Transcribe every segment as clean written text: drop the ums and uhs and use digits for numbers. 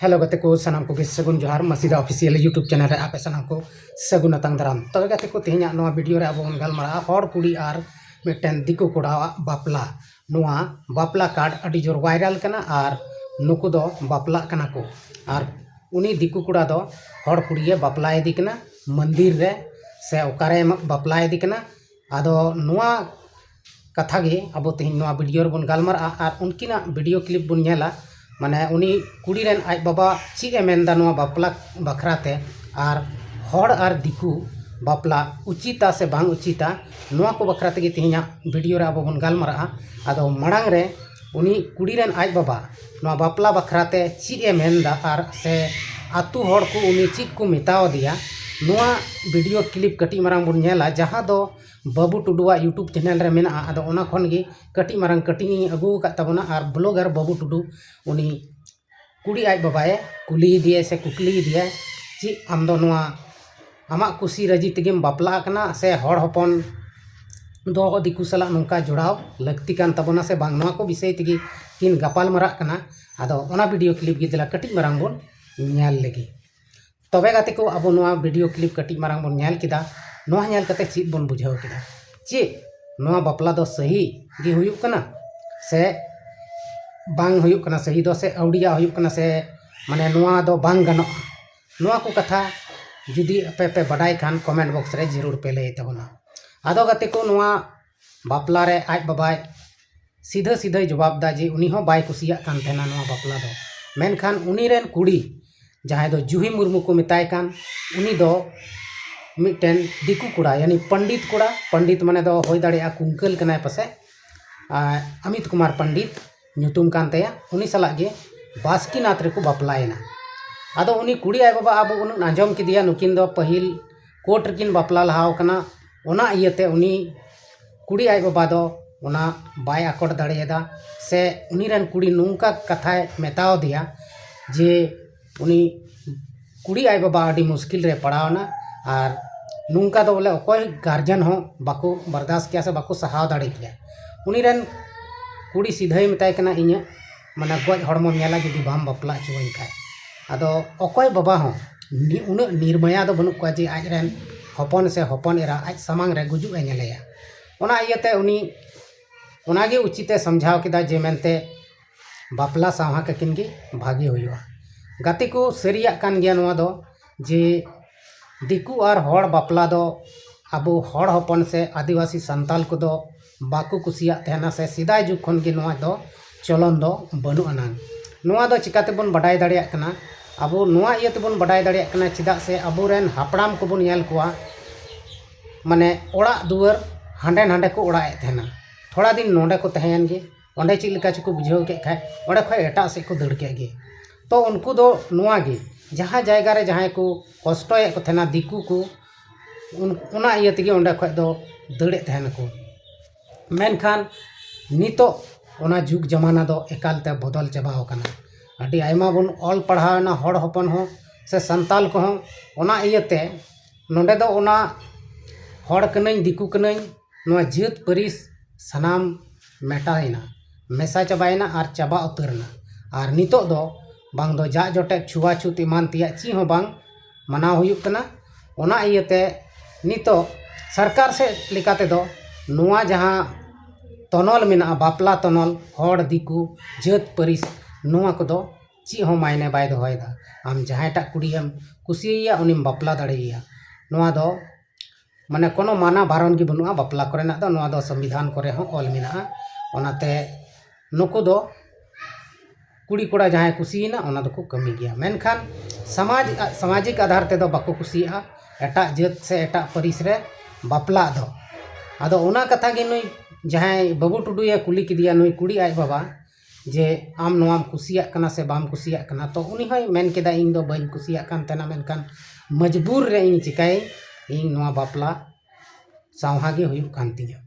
Hello गते को सनाम को सगुन जोहार मसीदा ऑफिशियल यूट्यूब चैनल रे आपे सनाम को सगुन अतंग दाराम तबे गते को तेहना नोआ वीडियो रे अब गलमारा हर कुड़ी आर मिटन दिकु कोड़ा बापला नोआ बापला कार्ड अडी जोर वायरल कना आर नुकु दो बापला कना को आर उनी दिकु कोड़ा दो हर कुड़िए बापला इदी कना मंदिर रे से ओकारे बापला इदी कना आदो नोआ कथा गे अब तेहन नोआ वीडियो रे बन गलमारा आर उनकिना वीडियो क्लिप बन नेला माने उनी कुड़ी रेन आज बाबा चीज मेनदा नोआ बापला बखराते आर हर आर दिकु बापला उचिता से बांग उचिता नोआ को बखराते गे तेहना वीडियो रे अब बन गलमारा आदो मड़ांग रे उनी कुड़ी रेन आज बाबा नोआ बापला बखराते चीज मेनदा आर से आतु हर को उनी चीज को मेताव दिया नोआ वीडियो क्लिप कटी मारंग बन नेला जहां दो बाबू टुडुआ यूट्यूब चैनल रे मेना आदो ओना खन गे कटी मारंग कटिंग अगु का तबना आर ब्लॉगर बाबू टुडू उनी कुड़ी आज बाबाए कुली दिए से कुकली दिए ची आम दो नोआ आमा कुसी रजी तेगेम बापला कना से हर हपन दो दिकु सला नोंका जोड़ाव लगती कान तबना से बांग नोआ को विषय तेगी किन गपाल मरा कना आदो ओना वीडियो क्लिप गे दिला कटी मारंग बोन ᱧᱮᱞ लगी तबे गाते को अब नोआ वीडियो क्लिप कटी मारंग बोन ᱧᱮल किदा नोआ ᱧᱮल कते चीज बोन बुझाव किदा चे नोआ बापला दो सही गे हुयुक कना से बांग हुयुक कना सही दो से औडिया हुयुक कना से माने नोआ दो बांग गनो नोआ को कथा जुदी पे पे बडाई खान कमेंट बॉक्स रे जरूर पे लई तबना आदो गाते को नोआ बापला रे आज बाबाय सीधा सीधा जवाब दा जे उनी हो बाय कुसिया कान थेना नोआ बापला दो मेनखान उनी रेन कुड़ी जहां दो जुही मुर्मू को मिताय कान उनी दो मिटन दिकु कोड़ा यानी पंडित माने दो होय दाड़िया कुंकल कनाय पासे अमित कुमार पंडित ᱧᱩᱛᱩᱢ कान तया उनी सला गे बास्कीनाथ रे को बापलायना आदो उनी कुड़ी आय बाबा अब उन आंजम किदिया नुकिन दो पहिल कोर्ट रेकिन बापला लहाव कना ओना इयते उनी कुड़ी आय बाबा दो ओना बाय आकोट दाड़ियदा से उनी रन कुड़ी नुंका कथाय मेताव दिया जे उनी कुड़ी आय बाबा अडी मुश्किल रे पड़ावना आर नुंका दो बोले अकोय गार्जियन हो बाको बर्दाश्त किया से बाको सहाव दाड़े किया उनी रन कुड़ी सीधाई मेताय कना इnya माने गज हड़मो नेला जुदी बाम बापला चुवइन खाय आदो अकोय बाबा हो उन निर्मया दो बनु को जे आज रेन हपन से हपन एरा आज सामांग रे गुजु ए नेलेया ओना इयते उनी ओनागे उचिते समझाव किदा जे मेनते बापला साहा ककिन गे भागी हुयुआ गाते को सरिया कान गया नोआ दो जे दिकु आर हड़ बापला दो अब हड़ हपन से आदिवासी संताल को दो बाको कुसिया तेना से सीधा जुग खन गे नोआ दो चलन दो बनु अनांग नोआ दो चिकाते बन बडाय दाड़िया कना अब नोआ इयते बन बडाय दाड़िया कना चिदा से अबुरेन हापड़ाम को बन नेल कोआ माने ओड़ा दुवर हांडे हांडे को ओड़ा ए तेना थोड़ा दिन नोंडे को तहेन गे ओंडे ची लेका चको बुझाव के खाय ओंडे खय एटा से को दड़ के गे तो उनको दो नोआ गे जहां जायगा रे जहां को कष्टय को थेना दिकु को उना इयते गे ओंडे खय दो दड़े तहेन को मेनखान नितो ओना जुग जमाना दो एकालते बदल चबाव कना अडी आयमा बन ऑल पढ़ावना हड़ हपन हो से संताल को हो ओना इयते नोंडे दो ओना हड़ कनई दिकु कनई नोआ जात परिस सनाम मेटाइना मेसा चबाइना आर चबा उतरना आर नितो दो बांग दो जा जोटे छुआछूत ईमान तिया ची हो बांग मनाव हुयुक कना ओना इयते नितो सरकार से लेकाते दो नोआ जहां तनल मेना बापला तनल हड़ दिकु जात परिस नोआ को दो ची हो मायने बाय दोहयदा आम जहांटा कुड़ीम कुसिया उनिम बापला दाड़ेया नोआ दो माने कोनो माना बारन गे बनुआ बापला करेना दो नोआ दो संविधान करे हो ऑल मेना ओनाते नुकु दो कुड़ी कोड़ा जहां कुसियना ओना दो को कमी गया मेनखान सामाजिक आधार ते दो बाको कुसिया एटा जात से एटा परिस रे बापला दो आदो ओना कथा गे नुई जहां बाबू टुडुया कुली किदिया नुई कुड़ी आज बाबा जे आम नोआम कुसिया कना से बाम कुसिया कना तो उनी होय मेन केदा इन दो बाइन कुसिया कान तेना मेनखान मजबूर रे इन चिकाय इन नोआ बापला सावहा गे हुयुक कान तिया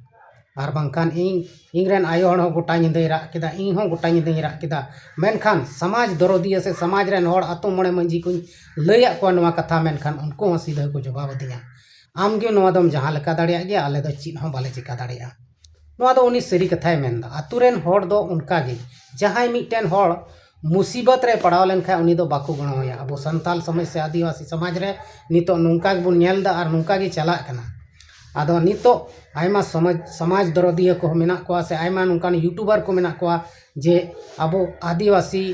आर बांकान इंग्रेन आयो हण हो गोटा निंदै रा केदा इन हो गोटा निंदै रा केदा मेनखान समाज दरोदिया से समाज रेन हड़ आतो मणे मंजी को लैया को नोआ कथा मेनखान उनको हो सीधा को जवाब दिया आम गे नोआ दम जहां लका दाड़िया गे आले दो चीज हो बाले चिका दाड़िया नोआ दो उनी सरी कथाय मेनदा आतुरेन हड़ दो उनका गे जहां मिटन हड़ मुसीबत रे पड़ाव लेनखान उनी दो बाको गणोया अब संताल समाज से आदिवासी समाज रे नितो नुंका गेबुन नेलदा और नुंका गे चलाक कना आदो नितो आयमा समाज दरदिया को मेना को से आयमा नुंकान यूट्यूबर को मेना को जे अब आदिवासी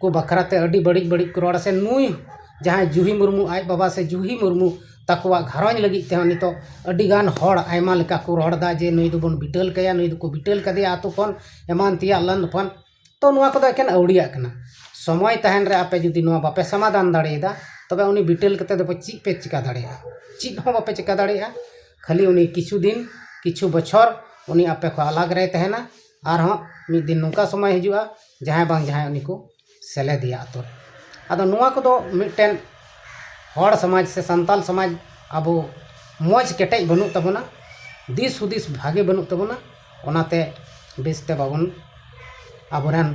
को बखराते अड़ी बड़ी बड़ी करोड़ से नुई जहाँ जुही मुर्मू आज बाबा से जुही मुर्मू तकवा घरज लगी ते नितो अडिगान हड़ आयमा लेका को रड़दा जे नुई दोबन बिटल कया नुई को बिटल कदिया आतु फन एमान तिया लंद फन तो नुआ को एकेन अवड़िया कना समय तहन रे आपे जुदी नुआ बापे समाधान दाड़ेदा तबे उनी बिटल कते दो चीज पे चिका दाड़ेया चीज हो बापे चिका दाड़ेया खाली उनी किछु दिन किछु बछर उनी आपे को अलग रहे तहना आर हो मिद दिन नुका समय हिजुआ जहां बांग जहां उनी को सेले दिया आतो आदो नुआ को दो मिटेन हड़ समाज से संताल समाज अब मौज केटेज बनू तबना दिस हुदिस भागे बनू तबना ओनाते बेसते बाबन आबोरन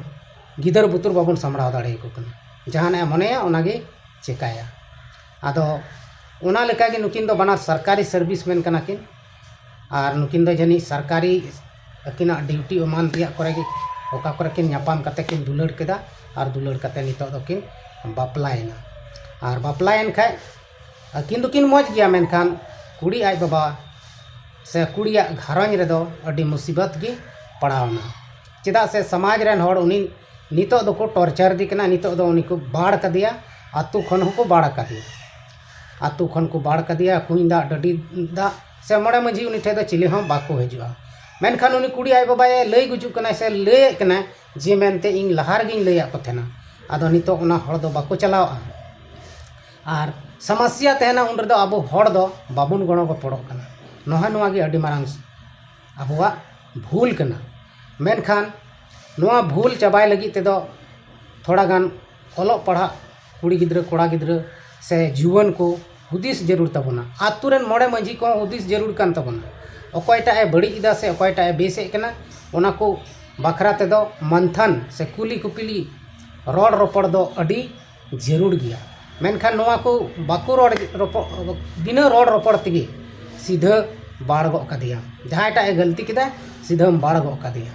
गिदर बुतुर बाबन सामड़ाव दाड़े को कना जहां मनेया ओनागे चिकाया आदो ओना लेका गे नुकिन दो बना सरकारी सर्विस मेन कना किन और नुकिन दो जनी सरकारी अकिना ड्यूटी मान दिया करे गे ओका करे किन न्यापाम कते किन दुलड़ केदा और दुलड़ कते नितो दो किन बापलायना और बापलायन खाय अकिन दो किन मौज गया मेनखान कुड़ी आज बाबा से कुड़िया घरज रे दो अडी मुसीबत गे पड़ावना चेदा से समाज रेन हड़ उनी नितो दो को टॉर्चर दी कना नितो दो उनी को बाड़ कदिया आतु खन को बाड़ कदिया आतु खन को बाड़ कदिया कुई दा डडी दा से मड़े मजी उनी ठे दो चिली हम बाको हिजुआ मेनखान उनी कुड़ी आय बाबा लय गुजु कना से लय कना जे मेनते इन लहार गिन लया को थेना आदो नितो उना हड़ दो बाको चलावा और समस्या तहना उन रे दो अब हड़ दो बाबुन गणो को पड़ो कना नोहा नोआ गे अडी मारांग अबुआ भूल कना मेनखान नोआ भूल चाबाय लगी ते दो थोड़ा गान ओलो पढ़ा कुड़ी गिद्र कोड़ा गिद्र से जुवन को हुदिस जरूर तबना आतु रेन मोड़े मजी को हुदिस जरूर कान तबना अकयटा ए बड़ी से अकयटा ए बेसे कना ओना को बखरा ते दो मंथन से कुली कुपिली रोड रोपड़ दो अडी जरूर गया मेनखान नोआ को बाको रोड बिना रोड रोपड़ तिगे सीधा बाड़ गो कदिया जहांटा ए गलती किदा सीधा बाड़ गो कदिया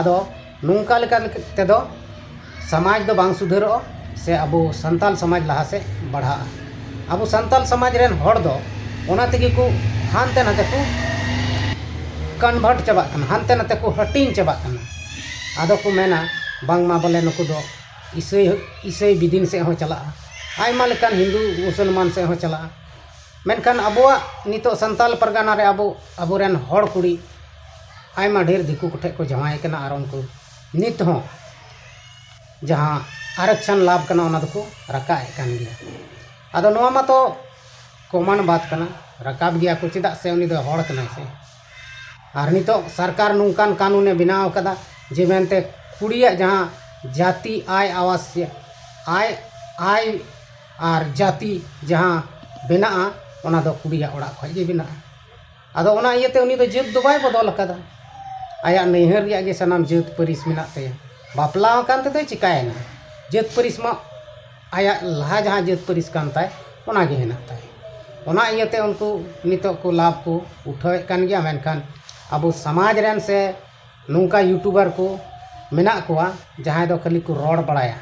आदो नुंका लेका तेदो समाज दो बांग सुधरो से अबो संताल समाज लहा से बढ़ा अबो संताल समाज रेन हड़ दो ओना तेगे को हानते नाते को कन्वर्ट चाबा कना हानते नाते को हटिंग चाबा कना आदो को मेना बांग मा बोले नुकु दो ईसई विदिन से हो चला आयमा लेकान हिंदू मुसलमान से हो चला मेनखान अबोआ नितो संताल परगाना रे अबो रेन हड़ कुड़ी आयमा ढेर दिकु कोठे को जमाय कना और उनको नित हो जहाँ आरक्षण लाभ कना ओना दको रकाए कान गया आदो नोआ मा तो कॉमन बात कना रकाब गया को चेदा से उनी दो हड़ कना से और नितो सरकार नुंकान कानूने बनाव कदा जे मेनते कुड़िया जहाँ जाति आय आवास्य आय और जाति जहाँ बना ओना दो कुड़िया ओड़ा खय गे बना आदो ओना इयते उनी दो जत दो बाय बदल कदा आया नैहर रिया गे सनाम जत परिस मिना ते बापला कान ते चिकायना जत परिस मा आया लहा जहाँ जत परिस कान ताय ओना गे हेना ताय ओना इयते उनको नितो को लाभ को उठावे कान गया मेनखान अब समाज रेन से नुंका यूट्यूबर को मेना कोआ जहाँ दो खाली को रोड बड़ाया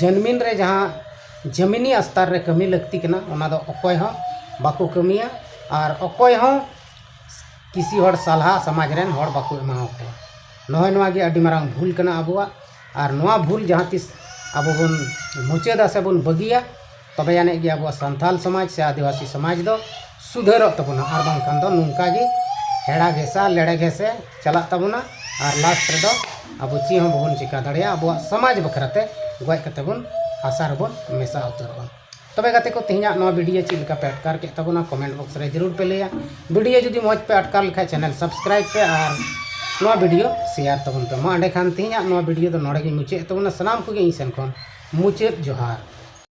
जमीन रे जहाँ जमीनी स्तर रे कमी लगती कना ओना दो अकोय हो बाको कमिया और अकोय हो किसी हड़ सलाह समाज रेन हड़ बाको एमाओ को नोय नोआ गे अडी मारांग भूल कना अबुआ और नोआ भूल जहाँ तीस अब बन मुचादा से बन बगिया तबे याने गे अबुआ संथाल समाज से आदिवासी समाज दो सुधरो तबना और बांखान दो नुंका गे हेड़ा घेसा लेड़े घेसे चला तबना और लास्ट रे दो अब ची हम बन चिका दड़िया अबुआ समाज बखराते गय कते बन आसार बन मेसा उतरबन तबे गाते को तिहिना नोआ वीडियो चेक लेका पे अटकार के तबना कमेंट बॉक्स रे जरूर पे लिया वीडियो जुदी मौज पे अटकार लेखा चैनल सब्सक्राइब पे और नोआ वीडियो शेयर तबन पे मा अंडे खान तिहिना नोआ वीडियो दो नोड़े गे मुचे तबना सनाम को गे इन सेन खन मुचे जोहार।